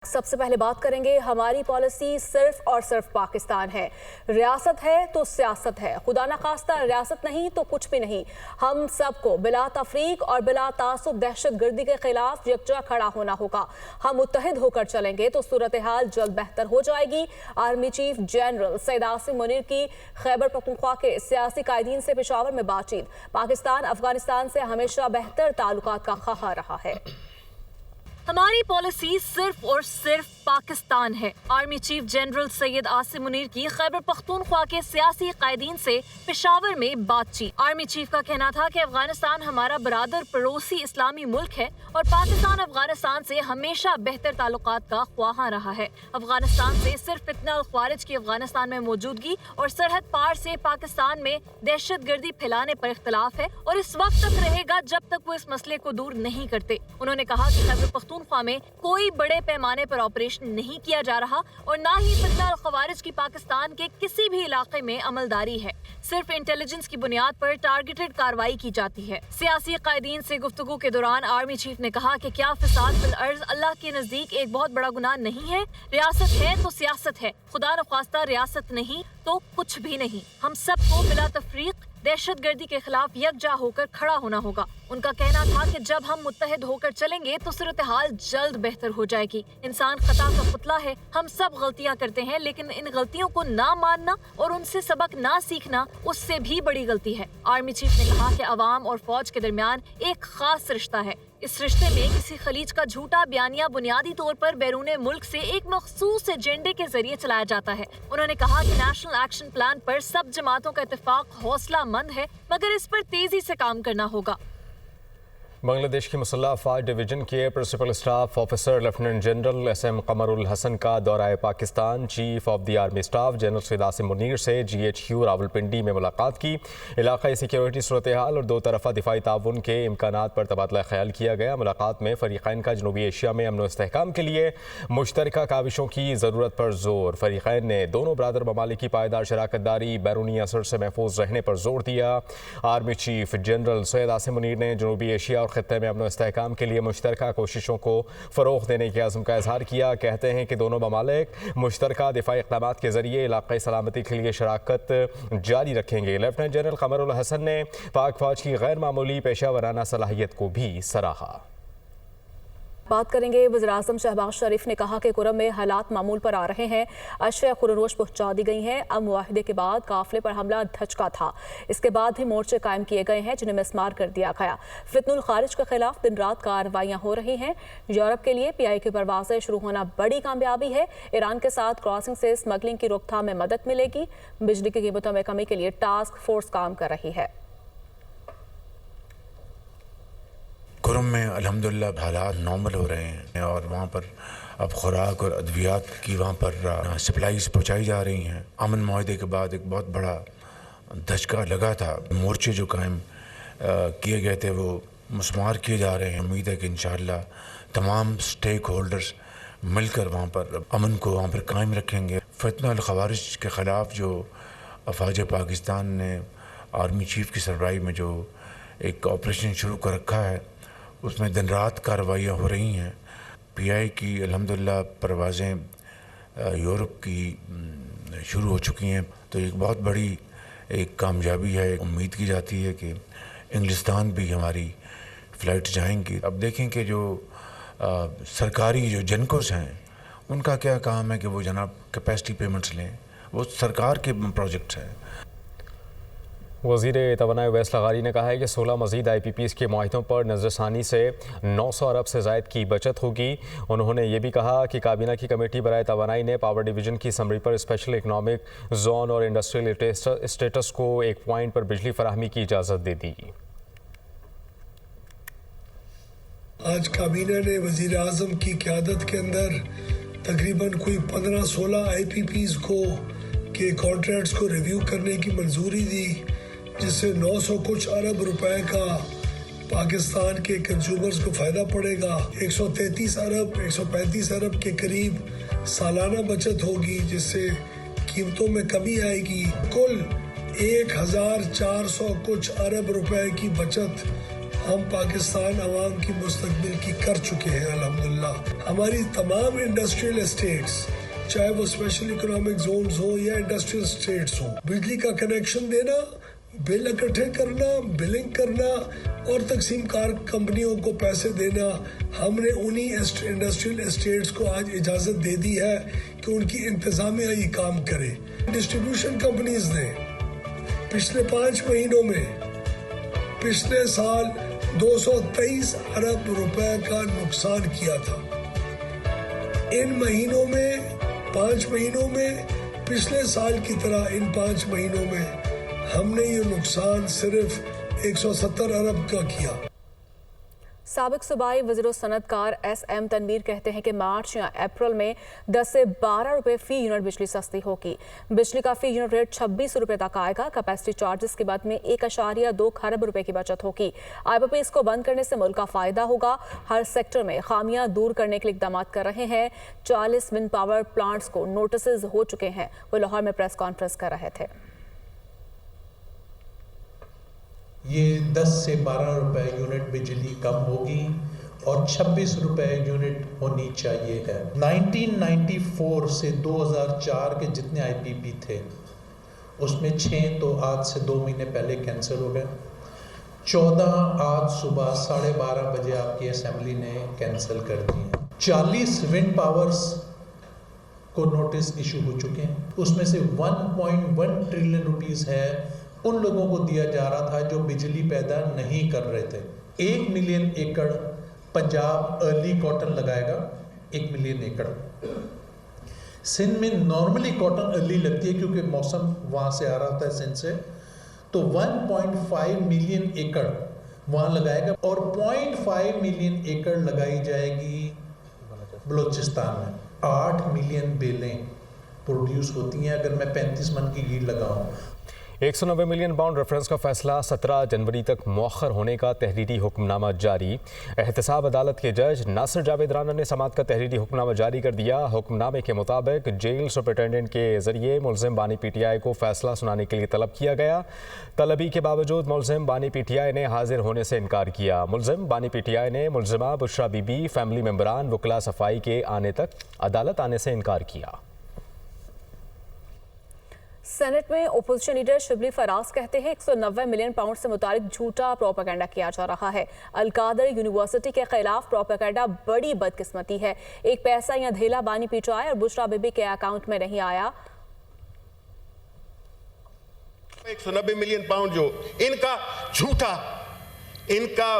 सबसे पहले बात करेंगे, हमारी पॉलिसी सिर्फ और सिर्फ पाकिस्तान है। रियासत है तो सियासत है, खुदा न खास्ता रियासत नहीं तो कुछ भी नहीं। हम सबको बिला तफरीक और बिला तासुब दहशतगर्दी के खिलाफ यकजा खड़ा होना होगा। हम मुत्तहिद होकर चलेंगे तो सूरत हाल जल्द बेहतर हो जाएगी। Army chief general Syed Asim Munir की खैबर पख्तूनख्वा के सियासी कायदीन से पेशावर में बातचीत। पाकिस्तान अफगानिस्तान से हमेशा बेहतर ताल्लुकात का ख्वाह रहा है। हमारी पॉलिसी सिर्फ और सिर्फ पाकिस्तान है। Army chief general Syed Asim Munir की खैबर पख्तूनख्वा के सियासी कायदीन से पेशावर में बातचीत। आर्मी चीफ का कहना था कि अफगानिस्तान हमारा बरादर पड़ोसी इस्लामी मुल्क है और पाकिस्तान अफगानिस्तान से हमेशा बेहतर ताल्लुकात का ख्वाह रहा है। अफगानिस्तान से सिर्फ फितना और ख्वारिज की अफगानिस्तान में मौजूदगी और सरहद पार से पाकिस्तान में दहशतगर्दी फैलाने पर इख्तलाफ है और इस वक्त तक रहेगा जब तक वो इस मसले को दूर नहीं करते। उन्होंने कहा कि खैबर पख्तूनख्वा में कोई बड़े पैमाने पर ऑपरेशन नहीं किया जा रहा और ना ही फितना और खवारिज की पाकिस्तान के किसी भी इलाके में अमलदारी है। सिर्फ इंटेलिजेंस की बुनियाद पर टारगेटेड कार्रवाई की जाती है। सियासी कायदीन से गुफ्तगू के दौरान आर्मी चीफ ने कहा कि क्या फिसाद फिल अर्ज अल्लाह के नजदीक एक बहुत बड़ा गुनाह नहीं है। रियासत है तो सियासत है, खुदा न ख्वास्ता रियासत नहीं तो कुछ भी नहीं। हम सबको बिला तफरीक दहशतगर्दी के खिलाफ यकजा होकर खड़ा होना होगा। उनका कहना था कि जब हम मुत्तहिद होकर चलेंगे तो सूरत हाल जल्द बेहतर हो जाएगी। इंसान खता का पुतला है, हम सब गलतियां करते हैं, लेकिन इन गलतियों को ना मानना और उनसे सबक ना सीखना उससे भी बड़ी गलती है। आर्मी चीफ ने कहा कि अवाम और फौज के दरमियान एक खास रिश्ता है। इस रिश्ते में किसी खलीज का झूठा बयानिया बुनियादी तौर पर बैरूने मुल्क से एक मखसूस एजेंडे के जरिए चलाया जाता है। उन्होंने कहा कि नेशनल एक्शन प्लान पर सब जमातों का इत्तेफाक हौसला मंद है, मगर इस पर तेजी से काम करना होगा। बांग्लादेश की मुसल्लह अफवाज डिवीजन के principal staff officer lieutenant general SM Kamrul Hasan का दौरा Pakistan. Chief of the army staff general Syed Asim Munir से GHQ रावलपिंडी में मुलाकात की। इलाकाई सिक्योरिटी सूरत हाल और दो तरफ़ा दिफाई ताउन के इम्कानात पर तबादला ख्याल किया गया। मुलाकात में फ़रीक़ैन का जनूबी एशिया में अमन व इस्तेहकाम के लिए मुश्तरका काविशों की ज़रूरत पर जोर। फ़रीक़ैन ने दोनों बरादर ममालिक की पायदार शराकत दारी बैरूनी असर से महफूज रहने पर जोर दिया। Army chief general Syed Asim Munir ने जनूबी एशिया खत्ते में अमन व इस्तेहकाम के लिए मुश्तरका कोशिशों को फ़रोग़ देने के अज़्म का इज़हार किया। कहते हैं कि दोनों ममालिक मुश्तरका दिफाई इक़दामात के ज़रिए इलाक़ाई सलामती के लिए शराकत जारी रखेंगे। लेफ्टिनेंट जनरल कमरुल हसन ने पाक फ़ौज की गैर मामूली पेशा वराना सलाहियत को भी सराहा। बात करेंगे, वज़ीर-ए-आज़म शहबाज शरीफ ने कहा कि कुरम में हालात मामूल पर आ रहे हैं। अशया खुरनोश पहुंचा दी गई हैं। अब मुआहिदे के बाद काफिले पर हमला धचका था, इसके बाद भी मोर्चे कायम किए गए हैं जिन्हें मिसमार कर दिया गया। फितनुल खारिज के खिलाफ दिन रात कार्रवाइयाँ हो रही हैं। यूरोप के लिए PI की परवाज़ें शुरू होना बड़ी कामयाबी है। ईरान के साथ क्रॉसिंग से स्मगलिंग की रोकथाम में मदद मिलेगी। बिजली की कीमतों में कमी के लिए टास्क फोर्स काम कर रही है। कुरम में अल्हम्दुलिल्लाह हालात नॉर्मल हो रहे हैं और वहाँ पर अब खुराक और अद्वियात की वहाँ पर सप्लाईज पहुँचाई जा रही हैं। अमन माहदे के बाद एक बहुत बड़ा धचका लगा था। मोर्चे जो कायम किए गए थे वो मुस्मार किए जा रहे हैं। उम्मीद है कि इंशाअल्लाह तमाम स्टेक होल्डर्स मिलकर वहाँ पर अमन को वहाँ पर कायम रखेंगे। फितना और ख़वारिज के ख़िलाफ़ जो अफवाज पाकिस्तान ने आर्मी चीफ की सरबराही में जो एक ऑपरेशन शुरू कर रखा है उसमें दिन रात कार्रवाइयाँ हो रही हैं। PI की अल्हम्दुलिल्लाह परवाज़ें यूरोप की शुरू हो चुकी हैं, तो एक बहुत बड़ी एक कामयाबी है। उम्मीद की जाती है कि इंग्लिस्तान भी हमारी फ़्लाइट जाएंगी। अब देखें कि जो सरकारी जो जनकोस हैं उनका क्या काम है कि वो जनाब कैपेसिटी पेमेंट्स लें, वो सरकार के प्रोजेक्ट्स हैं। वज़ीर तवानाई अवैस लगारी ने कहा है कि 16 मज़ीद IPPs के मुआहिदों पर नज़रसानी से 900 अरब से ज़ायद की बचत होगी। उन्होंने ये भी कहा कि काबीना की कमेटी बराए तवानाई ने पावर डिवीज़न की समरी पर स्पेशल इकनॉमिक जोन और इंडस्ट्रियल स्टेटस को एक पॉइंट पर बिजली फराहमी की इजाज़त दे दी। आज काबीना ने वज़ीर आज़म की क़यादत के अंदर तकरीबन कोई 15-16 IPPs को के कॉन्ट्रैक्ट्स को रिव्यू करने की मंजूरी दी, जिससे 900 कुछ अरब रुपए का पाकिस्तान के कंज्यूमर्स को फ़ायदा पड़ेगा। 133 अरब 135 अरब के करीब सालाना बचत होगी, जिससे कीमतों में कमी आएगी। कुल 1400 कुछ अरब रुपए की बचत हम पाकिस्तान अवाम की मुस्तकबिल की कर चुके हैं अल्हम्दुलिल्लाह। हमारी तमाम इंडस्ट्रियल एस्टेट्स, चाहे वो स्पेशल इकोनॉमिक जोन्स हो या इंडस्ट्रियल स्टेट्स हो, बिजली का कनेक्शन देना, बिल इकट्ठे करना, बिलिंग करना और तकसीम कार कंपनियों को पैसे देना, हमने उन्हीं इंडस्ट्रियल एस्टेट्स को आज इजाज़त दे दी है कि उनकी इंतजामिया ये काम करे। डिस्ट्रीब्यूशन कंपनीज ने पिछले 5 महीनों में पिछले साल 223 अरब रुपए का नुकसान किया था। इन महीनों में 5 महीनों में पिछले साल की तरह इन 5 महीनों में हमने ये नुकसान सिर्फ 170 अरब का किया। साबिक सूबाई वज़ीर सनतकार SM तनवीर कहते हैं कि मार्च या अप्रैल में 10 से 12 रुपए फी यूनिट बिजली सस्ती होगी। बिजली का फी यूनिट रेट 26 रुपए तक आएगा। कैपेसिटी चार्जेस के बाद में 1.2 खरब रुपए की बचत होगी। IPPs को बंद करने से मुल्क का फायदा होगा। हर सेक्टर में खामियां दूर करने के लिए इकदाम कर रहे हैं। 40 विंड पावर प्लांट्स को नोटिस हो चुके हैं। वो लाहौर में प्रेस कॉन्फ्रेंस कर रहे थे। ये 10 से 12 रुपए यूनिट बिजली कम होगी और 26 रुपए यूनिट होनी चाहिए है। 1994 से 2004 के जितने IPP थे उसमें 6 तो आज से 2 महीने पहले कैंसिल हो गए। 14 आज सुबह 12:30 बजे आपकी असेंबली ने कैंसिल कर दिए। 40 विंड पावर्स को नोटिस इशू हो चुके हैं। उसमें से 1.1 ट्रिलियन रुपीस है उन लोगों को दिया जा रहा था जो बिजली पैदा नहीं कर रहे थे। 1 मिलियन एकड़ पंजाब अर्ली कॉटन लगाएगा। 1 मिलियन एकड़ सिंध में नॉर्मली कॉटन अर्ली लगती है क्योंकि मौसम वहाँ से आ रहा होता है सिंध से, तो 1.5 मिलियन एकड़ वहाँ लगाएगा और 0.5 मिलियन एकड़ लगाई जाएगी बलूचिस्तान में। 8 मिलियन बेलें प्रोड्यूस होती हैं अगर मैं 35 मन की गीड लगाऊं। 190 मिलियन पाउंड रेफरेंस का फैसला 17 जनवरी तक मौखर होने का तहरीरी हुक्मनामा जारी। एहतसाब अदालत के जज नासिर जावेद राना ने समाअत का तहरीरी हुक्मनामा जारी कर दिया। हुक्मनामे के मुताबिक जेल सुपरिटेंडेंट के जरिए मुलजिम बानी PTI को फैसला सुनाने के लिए तलब किया गया। तलबी के बावजूद मुलजिम बानी PTI ने हाजिर होने से इनकार किया। मुलजिम बानी PTI ने मुलजिमा बुशरा बीबी, फैमिली मेम्बरान, वकला सफाई के आने तक अदालत आने से इनकार किया। सेनेट में ओपोजिशन लीडर शिबली फराज कहते हैं 190 मिलियन पाउंड से मुतालिक झूठा प्रोपेगेंडा किया जा रहा है। अलकादर यूनिवर्सिटी के खिलाफ प्रोपेगेंडा बड़ी बदकिस्मती है। एक पैसा या धेला बानी PTI और बुशरा बीबी के अकाउंट में नहीं आया। 190 मिलियन पाउंड जो इनका झूठा, इनका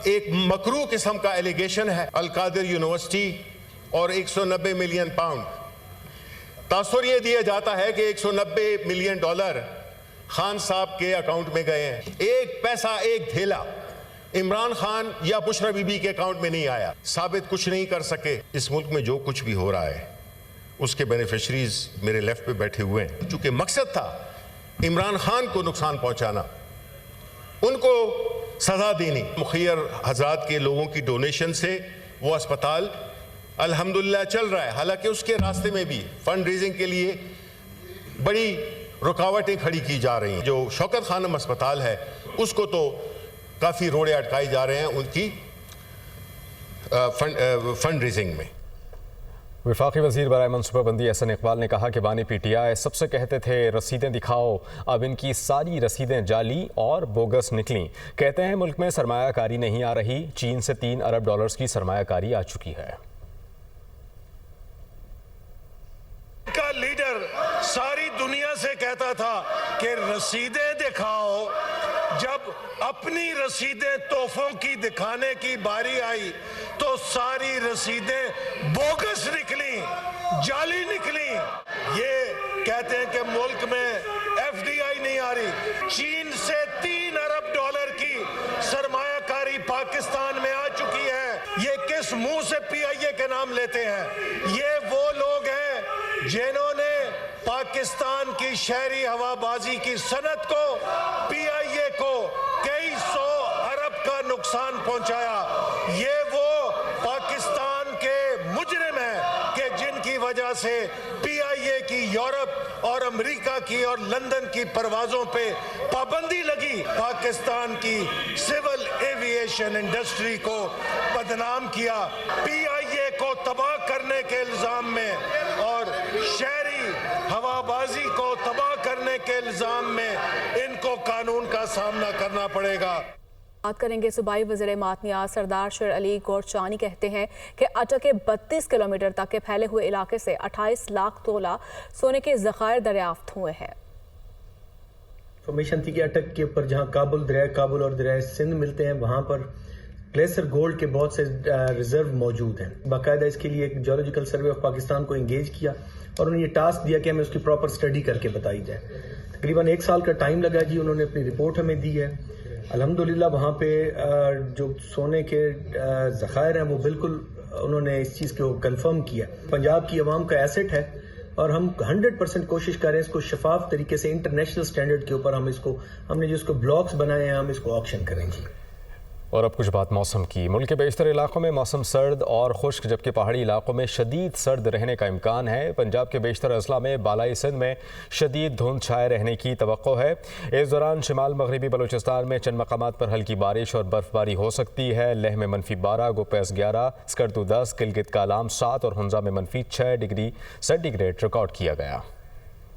एक मकरू किस्म का एलिगेशन है। अलकादर यूनिवर्सिटी और 190 मिलियन पाउंड, तासुर ये दिया जाता है कि 190 मिलियन डॉलर खान साहब के अकाउंट में गए हैं। एक पैसा, एक धेला इमरान खान या बुशरा बीबी के अकाउंट में नहीं आया। साबित कुछ नहीं कर सके। इस मुल्क में जो कुछ भी हो रहा है उसके बेनिफिशरीज मेरे लेफ्ट पे बैठे हुए हैं। चूंकि मकसद था इमरान खान को नुकसान पहुंचाना, उनको सजा देनी। मुखियर हजरात के लोगों की डोनेशन से वो अस्पताल अल्हम्दुलिल्लाह चल रहा है। हालांकि उसके रास्ते में भी फंड रेजिंग के लिए बड़ी रुकावटें खड़ी की जा रही हैं। जो शौकत खानम अस्पताल है उसको तो काफ़ी रोड़े अटकाए जा रहे हैं उनकी फंड रेजिंग में। वफाकी वज़ीर बराए मनसूबाबंदी एहसन इकबाल ने कहा कि बानी PTI सबसे कहते थे रसीदें दिखाओ, अब इनकी सारी रसीदें जाली और बोगस निकली। कहते हैं मुल्क में सरमायाकारी नहीं आ रही। चीन से 3 अरब डॉलर्स की सरमायाकारी आ चुकी है। का लीडर सारी दुनिया से कहता था कि रसीदें दिखाओ। जब अपनी रसीदें तोहफों की दिखाने की बारी आई तो सारी रसीदें बोगस निकली, जाली निकली। ये कहते हैं कि मुल्क में FDI नहीं आ रही। चीन से 3 अरब डॉलर की सरमायाकारी पाकिस्तान में आ चुकी है। ये किस मुंह से PIA के नाम लेते हैं? ये वो लोग हैं जिन्होंने पाकिस्तान की शहरी हवाबाजी की सनत को, PIA को कई 100 अरब का नुकसान पहुंचाया। ये वो पाकिस्तान के मुजरिम हैं कि जिनकी वजह से PIA की यूरोप और अमेरिका की और लंदन की परवाजों पे पाबंदी लगी। पाकिस्तान की सिविल एविएशन इंडस्ट्री को बदनाम किया, PIA को तबाह करने के इल्ज़ाम में और शहरी हवाबाजी को तबाह करने के इल्ज़ाम में इनको कानून का सामना करना पड़ेगा। बात करेंगे सूबाई वज़ीर मादनियात सरदार शेर अली गोरचानी कहते हैं कि अटक के 32 किलोमीटर तक के फैले हुए इलाके से 28 लाख तोला सोने के ज़खायर दरियाफ्त हुए हैं। इंफॉर्मेशन थी कि अटक के ऊपर जहां दरिया काबुल और दरिया सिंध मिलते हैं वहां पर प्लेसर गोल्ड के बहुत से रिजर्व मौजूद हैं। बाकायदा इसके लिए एक जियोलॉजिकल सर्वे ऑफ पाकिस्तान को एंगेज किया और उन्हें ये टास्क दिया कि हमें उसकी प्रॉपर स्टडी करके बताई जाए। तकरीबन 1 साल का टाइम लगा जी, उन्होंने अपनी रिपोर्ट हमें दी है। अल्हम्दुलिल्लाह वहाँ पे जो सोने के ज़खायर हैं वो बिल्कुल उन्होंने इस चीज़ को कंफर्म किया। पंजाब की आवाम का एसेट है और हम 100% कोशिश कर रहे हैं इसको शफाफ तरीके से इंटरनेशनल स्टैंडर्ड के ऊपर हमने जिसको ब्लॉक्स बनाए हैं हम इसको ऑक्शन करेंगे। और अब कुछ बात मौसम की। मुल्क के बेशतर इलाकों में मौसम सर्द और खुश्क, जबकि पहाड़ी इलाकों में शदीद सर्द रहने का इम्कान है। पंजाब के बेशतर अजला में बालाई सिंध में शदीद धुंध छाए रहने की तवक्को है। इस दौरान शिमाल मगरबी बलूचिस्तान में चंद मकामात पर हल्की बारिश और बर्फबारी हो सकती है। लेह में -12, गोपेस 11, स्कर्दू 10, गिलगित कालाम 7 और हुंजा में -6 डिग्री सेंटीग्रेड रिकॉर्ड किया गया।